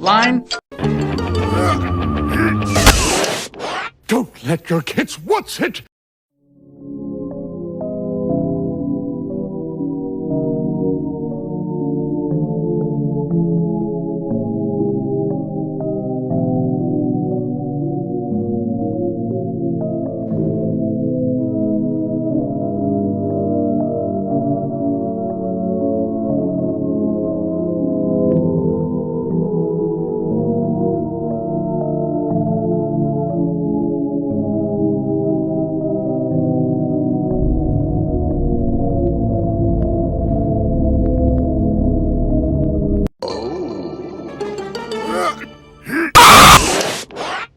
line. Don't let your kids what's it?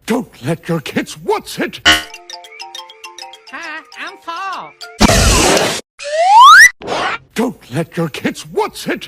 Don't let your kids what's it? Hi, I'm Paul. Don't let your kids what's it?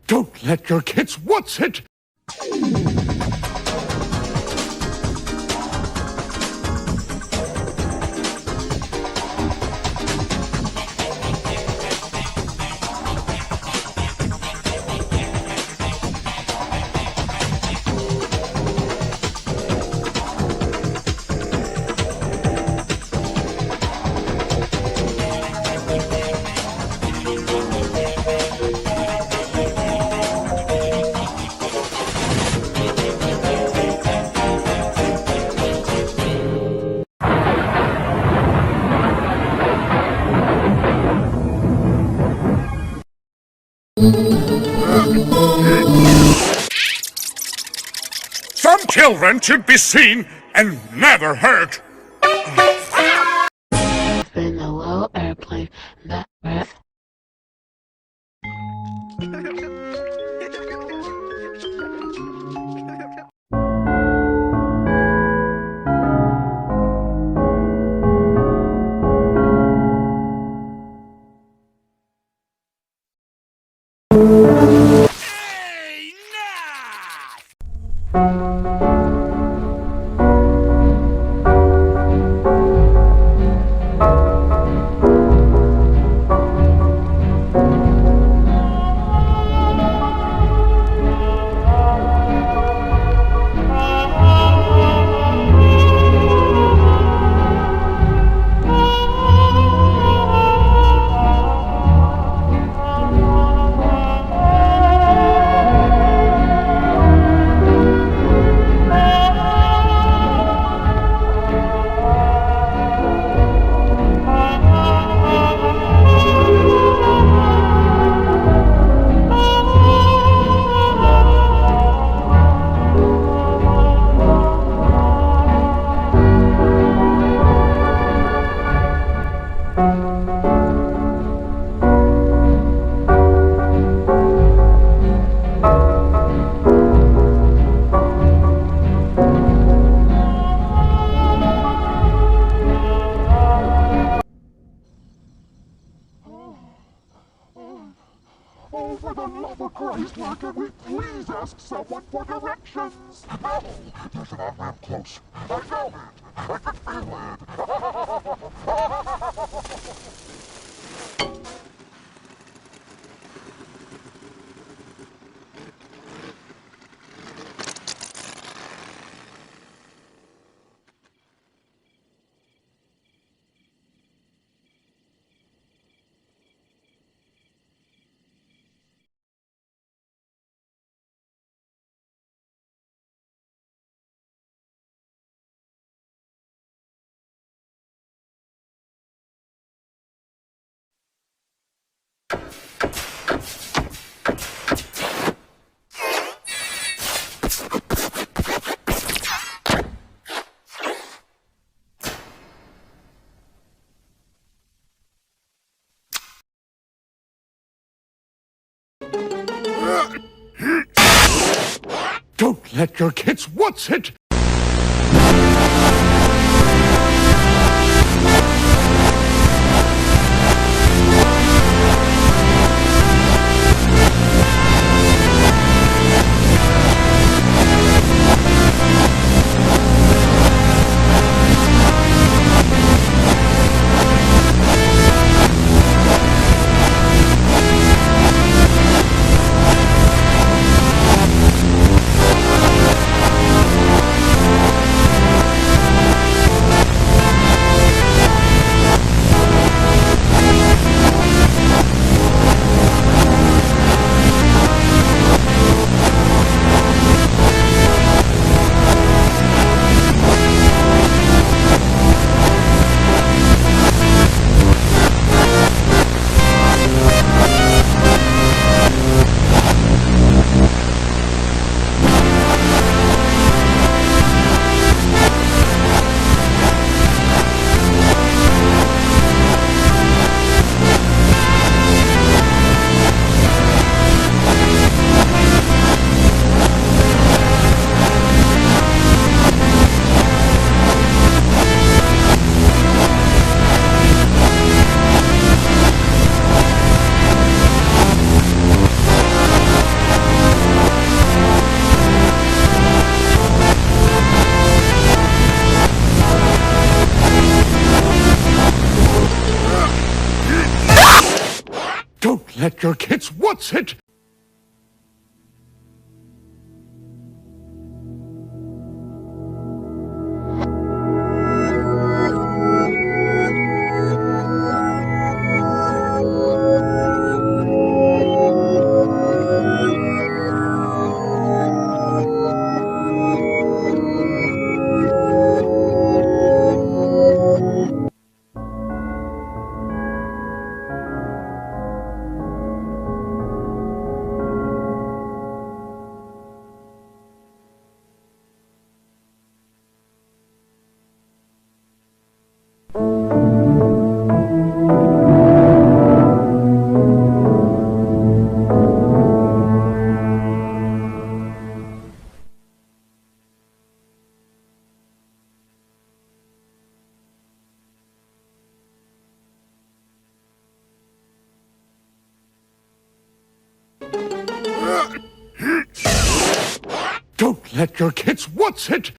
Don't let your kids what's it? Some children should be seen and never hurt. In a low airplane, that breath. Oh, for the love of Christ, where can we please ask someone for directions? No, there's an on-ramp close. I know it. I can feel it. Don't let your kids what's it? Don't let your kids what's it? Don't let your kids what's it?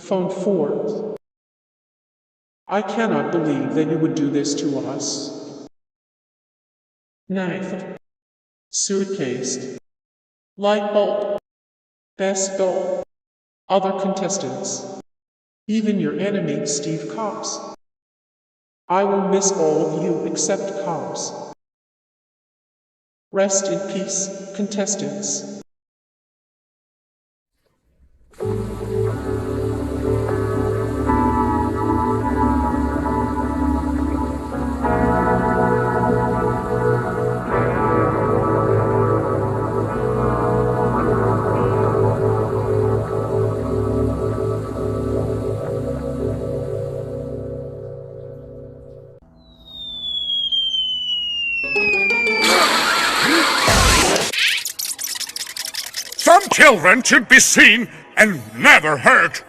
The phone 4. I cannot believe that you would do this to us. Knife. Suitcase. Light bulb. Best doll. Other contestants. Even your enemy, Steve Cops. I will miss all of you except Cops. Rest in peace, contestants. Some children should be seen and never hurt.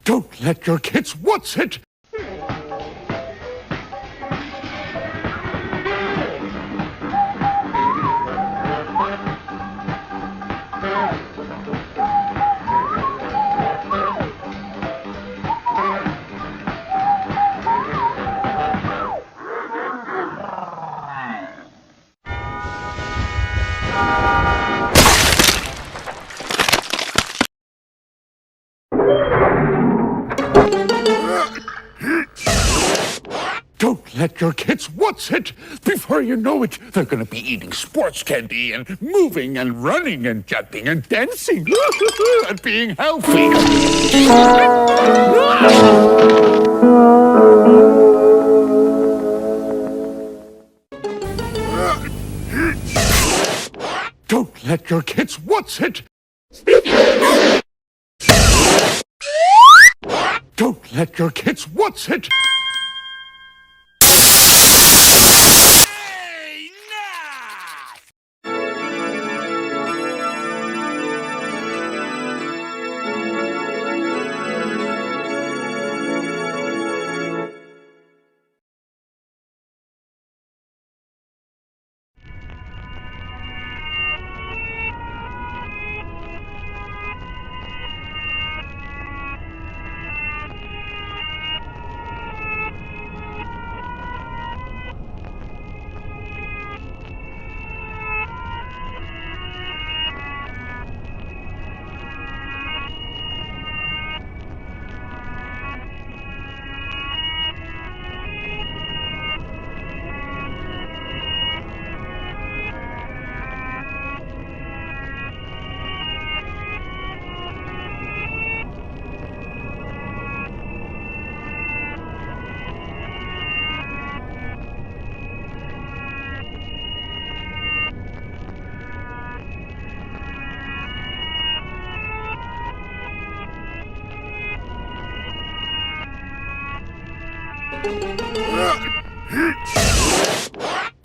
Don't let your kids watch it! Don't let your kids watch it! Before you know it, they're gonna be eating sports candy and moving and running and jumping and dancing and being healthy. Don't let your kids watch it! Don't let your kids watch it!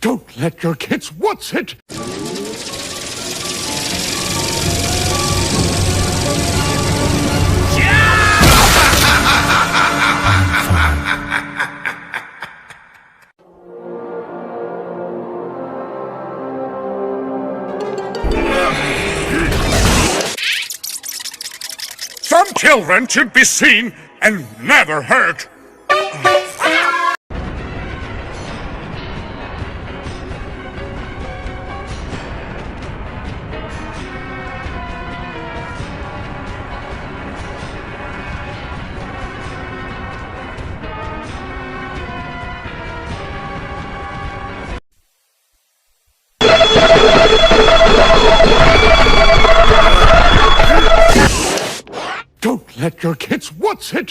Don't let your kids watch it! Some children should be seen and never hurt. Don't let get your kids what's it